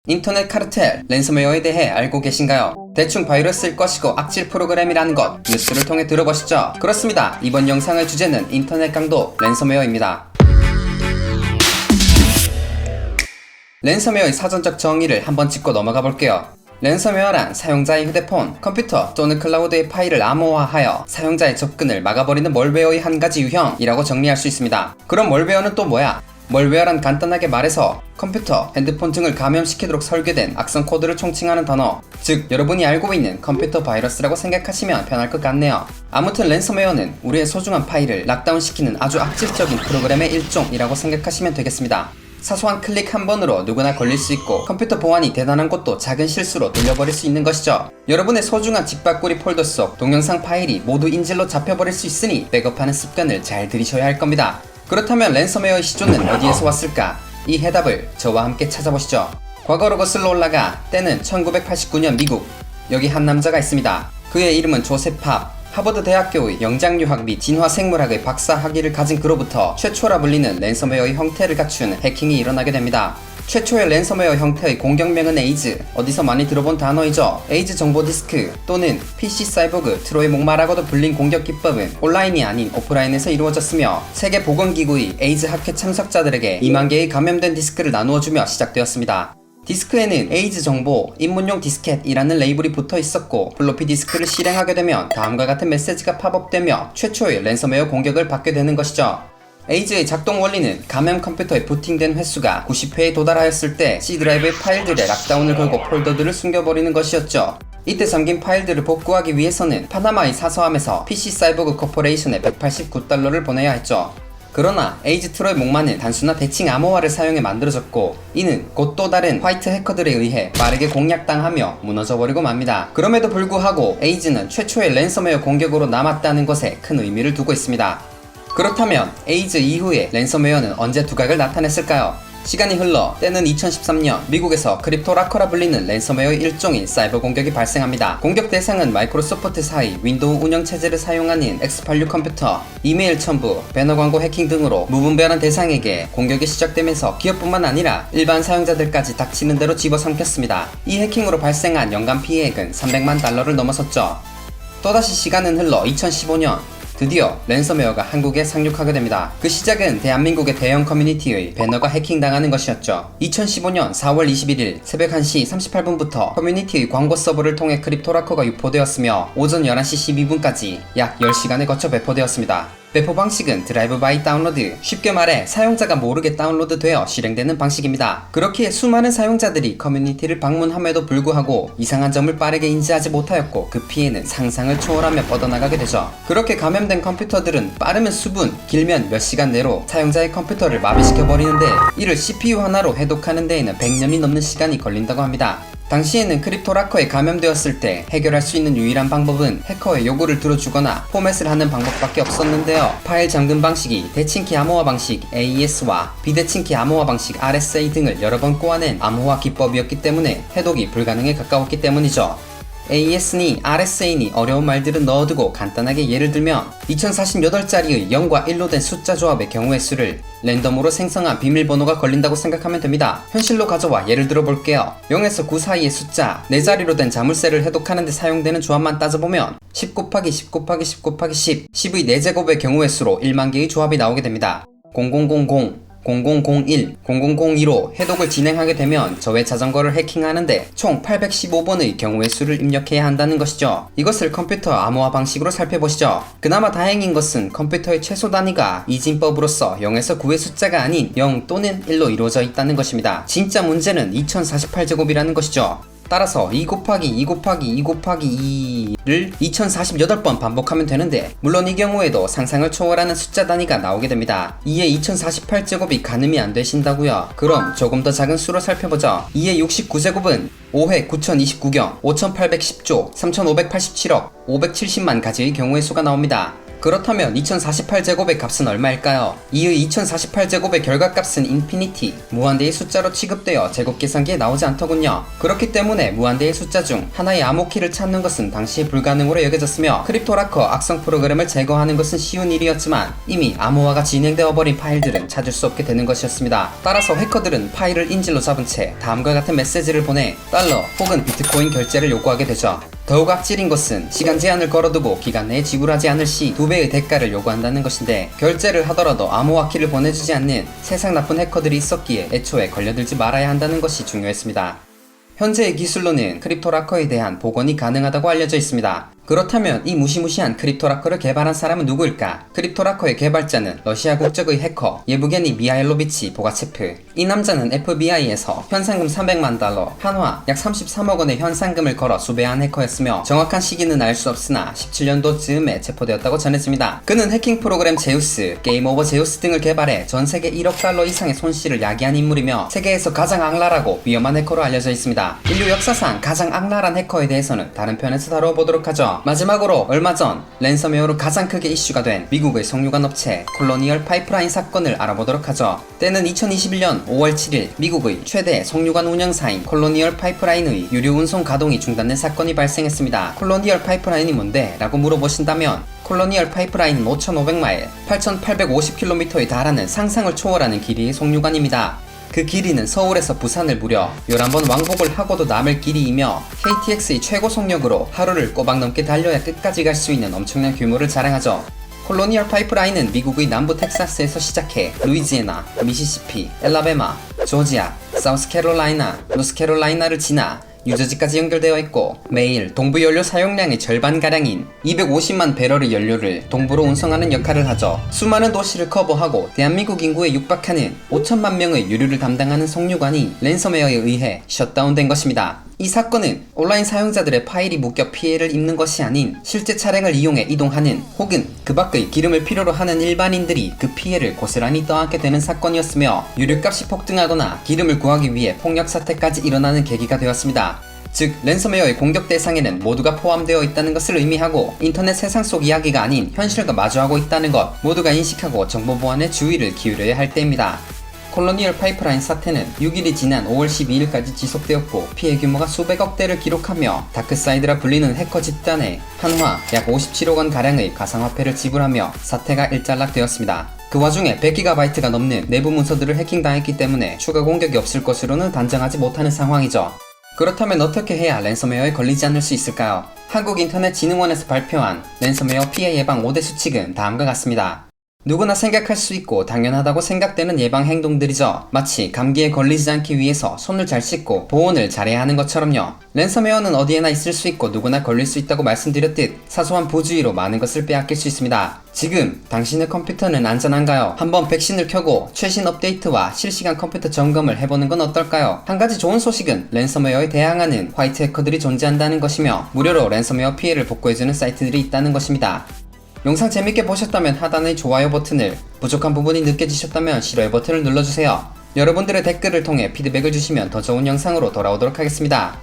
인터넷 카르텔, 랜섬웨어에 대해 알고 계신가요? 대충 바이러스일 것이고 악질 프로그램이라는 것 뉴스를 통해 들어보시죠. 그렇습니다. 이번 영상의 주제는 인터넷 강도 랜섬웨어입니다. 랜섬웨어의 사전적 정의를 한번 짚고 넘어가 볼게요. 랜섬웨어란 사용자의 휴대폰, 컴퓨터 또는 클라우드의 파일을 암호화하여 사용자의 접근을 막아버리는 멀웨어의 한 가지 유형이라고 정리할 수 있습니다. 그럼 멀웨어는 또 뭐야? 멀웨어란 간단하게 말해서 컴퓨터, 핸드폰 등을 감염시키도록 설계된 악성 코드를 총칭하는 단어, 즉 여러분이 알고 있는 컴퓨터 바이러스라고 생각하시면 편할 것 같네요. 아무튼 랜섬웨어는 우리의 소중한 파일을 락다운시키는 아주 악질적인 프로그램의 일종이라고 생각하시면 되겠습니다. 사소한 클릭 한 번으로 누구나 걸릴 수 있고 컴퓨터 보안이 대단한 것도 작은 실수로 돌려버릴 수 있는 것이죠. 여러분의 소중한 직박구리 폴더 속 동영상 파일이 모두 인질로 잡혀버릴 수 있으니 백업하는 습관을 잘 들이셔야 할 겁니다. 그렇다면 랜섬웨어의 시조는 어디에서 왔을까? 이 해답을 저와 함께 찾아보시죠. 과거로 거슬러 올라가 때는 1989년 미국. 여기 한 남자가 있습니다. 그의 이름은 조셉 팝. 하버드 대학교의 영장유학 및 진화생물학의 박사 학위를 가진 그로부터 최초라 불리는 랜섬웨어의 형태를 갖춘 해킹이 일어나게 됩니다. 최초의 랜섬웨어 형태의 공격명은 에이즈, 어디서 많이 들어본 단어이죠. 에이즈 정보 디스크 또는 PC 사이보그, 트로의 목마라고도 불린 공격 기법은 온라인이 아닌 오프라인에서 이루어졌으며 세계보건기구의 에이즈 학회 참석자들에게 2만 개의 감염된 디스크를 나누어주며 시작되었습니다. 디스크에는 에이즈 정보, 입문용 디스켓이라는 레이블이 붙어 있었고 플로피 디스크를 실행하게 되면 다음과 같은 메시지가 팝업되며 최초의 랜섬웨어 공격을 받게 되는 것이죠. 에이즈의 작동 원리는 감염 컴퓨터에 부팅된 횟수가 90회에 도달하였을 때 C 드라이브의 파일들에 락다운을 걸고 폴더들을 숨겨버리는 것이었죠. 이때 잠긴 파일들을 복구하기 위해서는 파나마의 사서함에서 PC 사이보그 코퍼레이션에 $189를 보내야 했죠. 그러나 에이즈 트로의 목마는 단순한 대칭 암호화를 사용해 만들어졌고 이는 곧 또 다른 화이트 해커들에 의해 빠르게 공략당하며 무너져버리고 맙니다. 그럼에도 불구하고 에이즈는 최초의 랜섬웨어 공격으로 남았다는 것에 큰 의미를 두고 있습니다. 그렇다면 에이즈 이후에 랜섬웨어는 언제 두각을 나타냈을까요? 시간이 흘러 때는 2013년 미국에서 크립토라커라 불리는 랜섬웨어의 일종인 사이버 공격이 발생합니다. 공격 대상은 마이크로소프트사의 윈도우 운영체제를 사용하는 X86 컴퓨터, 이메일 첨부, 배너 광고 해킹 등으로 무분별한 대상에게 공격이 시작되면서 기업뿐만 아니라 일반 사용자들까지 닥치는 대로 집어삼켰습니다. 이 해킹으로 발생한 연간 피해액은 $300만 를 넘어섰죠. 또다시 시간은 흘러 2015년 드디어 랜섬웨어가 한국에 상륙하게 됩니다. 그 시작은 대한민국의 대형 커뮤니티의 배너가 해킹당하는 것이었죠. 2015년 4월 21일 새벽 1시 38분부터 커뮤니티의 광고 서버를 통해 크립토라커가 유포되었으며 오전 11시 12분까지 약 10시간에 거쳐 배포되었습니다. 배포 방식은 드라이브 바이 다운로드, 쉽게 말해 사용자가 모르게 다운로드되어 실행되는 방식입니다. 그렇기에 수많은 사용자들이 커뮤니티를 방문함에도 불구하고 이상한 점을 빠르게 인지하지 못하였고 그 피해는 상상을 초월하며 뻗어나가게 되죠. 그렇게 감염된 컴퓨터들은 빠르면 수분, 길면 몇 시간 내로 사용자의 컴퓨터를 마비시켜버리는데 이를 CPU 하나로 해독하는 데에는 100년이 넘는 시간이 걸린다고 합니다. 당시에는 크립토라커에 감염되었을 때 해결할 수 있는 유일한 방법은 해커의 요구를 들어주거나 포맷을 하는 방법밖에 없었는데요. 파일 잠금 방식이 대칭키 암호화 방식 AES와 비대칭키 암호화 방식 RSA 등을 여러 번 꼬아낸 암호화 기법이었기 때문에 해독이 불가능에 가까웠기 때문이죠. AES니 RSA니 어려운 말들은 넣어두고 간단하게 예를 들면 2048자리의 0과 1로 된 숫자 조합의 경우의 수를 랜덤으로 생성한 비밀번호가 걸린다고 생각하면 됩니다. 현실로 가져와 예를 들어 볼게요. 0에서 9 사이의 숫자 4자리로 된 자물쇠를 해독하는 데 사용되는 조합만 따져보면 10 곱하기 10 곱하기 10 곱하기 10 10의 4제곱의 경우의 수로 1만 개의 조합이 나오게 됩니다. 0000 0001, 0002로 해독을 진행하게 되면 저의 자전거를 해킹하는데 총 815번의 경우의 수를 입력해야 한다는 것이죠. 이것을 컴퓨터 암호화 방식으로 살펴보시죠. 그나마 다행인 것은 컴퓨터의 최소 단위가 이진법으로서 0에서 9의 숫자가 아닌 0 또는 1로 이루어져 있다는 것입니다. 진짜 문제는 2048제곱이라는 것이죠. 따라서 2 곱하기 2 곱하기 2 곱하기 2를 2048번 반복하면 되는데 물론 이 경우에도 상상을 초월하는 숫자 단위가 나오게 됩니다. 이에 2048제곱이 가늠이 안 되신다고요? 그럼 조금 더 작은 수로 살펴보죠. 이에 69제곱은 5회 9029경 5810조 3587억 570만 가지의 경우의 수가 나옵니다. 그렇다면 2048제곱의 값은 얼마일까요? 이의 2048제곱의 결과값은 인피니티, 무한대의 숫자로 취급되어 제곱 계산기에 나오지 않더군요. 그렇기 때문에 무한대의 숫자 중 하나의 암호키를 찾는 것은 당시에 불가능으로 여겨졌으며 크립토라커 악성 프로그램을 제거하는 것은 쉬운 일이었지만 이미 암호화가 진행되어 버린 파일들은 찾을 수 없게 되는 것이었습니다. 따라서 해커들은 파일을 인질로 잡은 채 다음과 같은 메시지를 보내 달러 혹은 비트코인 결제를 요구하게 되죠. 더욱 악질인 것은 시간 제한을 걸어두고 기간 내에 지불하지 않을 시 2배의 대가를 요구한다는 것인데, 결제를 하더라도 암호화 키를 보내주지 않는 세상 나쁜 해커들이 있었기에 애초에 걸려들지 말아야 한다는 것이 중요했습니다. 현재의 기술로는 크립토라커에 대한 복원이 가능하다고 알려져 있습니다. 그렇다면 이 무시무시한 크립토라커를 개발한 사람은 누구일까? 크립토라커의 개발자는 러시아 국적의 해커 예브게니 미하일로비치 보가체프. 이 남자는 FBI에서 현상금 300만 달러, 한화 약 33억 원의 현상금을 걸어 수배한 해커였으며 정확한 시기는 알 수 없으나 17년도 즈음에 체포되었다고 전해집니다. 그는 해킹 프로그램 제우스, 게임 오버 제우스 등을 개발해 전 세계 1억 달러 이상의 손실을 야기한 인물이며 세계에서 가장 악랄하고 위험한 해커로 알려져 있습니다. 인류 역사상 가장 악랄한 해커에 대해서는 다른 편에서 다뤄보도록 하죠. 마지막으로 얼마 전 랜섬웨어로 가장 크게 이슈가 된 미국의 석유관 업체 콜로니얼 파이프라인 사건을 알아보도록 하죠. 때는 2021년 5월 7일 미국의 최대 석유관 운영사인 콜로니얼 파이프라인의 유류 운송 가동이 중단된 사건이 발생했습니다. 콜로니얼 파이프라인이 뭔데? 라고 물어보신다면 콜로니얼 파이프라인은 5,500마일, 8,850km에 달하는 상상을 초월하는 길이의 석유관입니다. 그 길이는 서울에서 부산을 무려 11번 왕복을 하고도 남을 길이이며 KTX의 최고 속력으로 하루를 꼬박 넘게 달려야 끝까지 갈 수 있는 엄청난 규모를 자랑하죠. 콜로니얼 파이프라인은 미국의 남부 텍사스에서 시작해 루이지애나, 미시시피, 엘라베마, 조지아, 사우스캐롤라이나, 노스캐롤라이나를 지나 뉴저지까지 연결되어 있고 매일 동부 연료 사용량의 절반가량인 250만 배럴의 연료를 동부로 운송하는 역할을 하죠. 수많은 도시를 커버하고 대한민국 인구에 육박하는 5천만 명의 유류를 담당하는 석유관이 랜섬웨어에 의해 셧다운된 것입니다. 이 사건은 온라인 사용자들의 파일이 묶여 피해를 입는 것이 아닌 실제 차량을 이용해 이동하는 혹은 그 밖의 기름을 필요로 하는 일반인들이 그 피해를 고스란히 떠안게 되는 사건이었으며 유류값이 폭등하거나 기름을 구하기 위해 폭력 사태까지 일어나는 계기가 되었습니다. 즉 랜섬웨어의 공격 대상에는 모두가 포함되어 있다는 것을 의미하고 인터넷 세상 속 이야기가 아닌 현실과 마주하고 있다는 것 모두가 인식하고 정보 보안에 주의를 기울여야 할 때입니다. 콜로니얼 파이프라인 사태는 6일이 지난 5월 12일까지 지속되었고 피해 규모가 수백억 대를 기록하며 다크사이드라 불리는 해커 집단에 한화 약 57억 원 가량의 가상화폐를 지불하며 사태가 일단락되었습니다. 그 와중에 100GB가 넘는 내부 문서들을 해킹당했기 때문에 추가 공격이 없을 것으로는 단정하지 못하는 상황이죠. 그렇다면 어떻게 해야 랜섬웨어에 걸리지 않을 수 있을까요? 한국인터넷진흥원에서 발표한 랜섬웨어 피해 예방 5대 수칙은 다음과 같습니다. 누구나 생각할 수 있고 당연하다고 생각되는 예방 행동들이죠. 마치 감기에 걸리지 않기 위해서 손을 잘 씻고 보온을 잘해야 하는 것처럼요. 랜섬웨어는 어디에나 있을 수 있고 누구나 걸릴 수 있다고 말씀드렸듯 사소한 부주의로 많은 것을 빼앗길 수 있습니다. 지금 당신의 컴퓨터는 안전한가요? 한번 백신을 켜고 최신 업데이트와 실시간 컴퓨터 점검을 해보는 건 어떨까요? 한 가지 좋은 소식은 랜섬웨어에 대항하는 화이트 해커들이 존재한다는 것이며 무료로 랜섬웨어 피해를 복구해주는 사이트들이 있다는 것입니다. 영상 재밌게 보셨다면 하단의 좋아요 버튼을, 부족한 부분이 느껴지셨다면 싫어요 버튼을 눌러주세요. 여러분들의 댓글을 통해 피드백을 주시면 더 좋은 영상으로 돌아오도록 하겠습니다.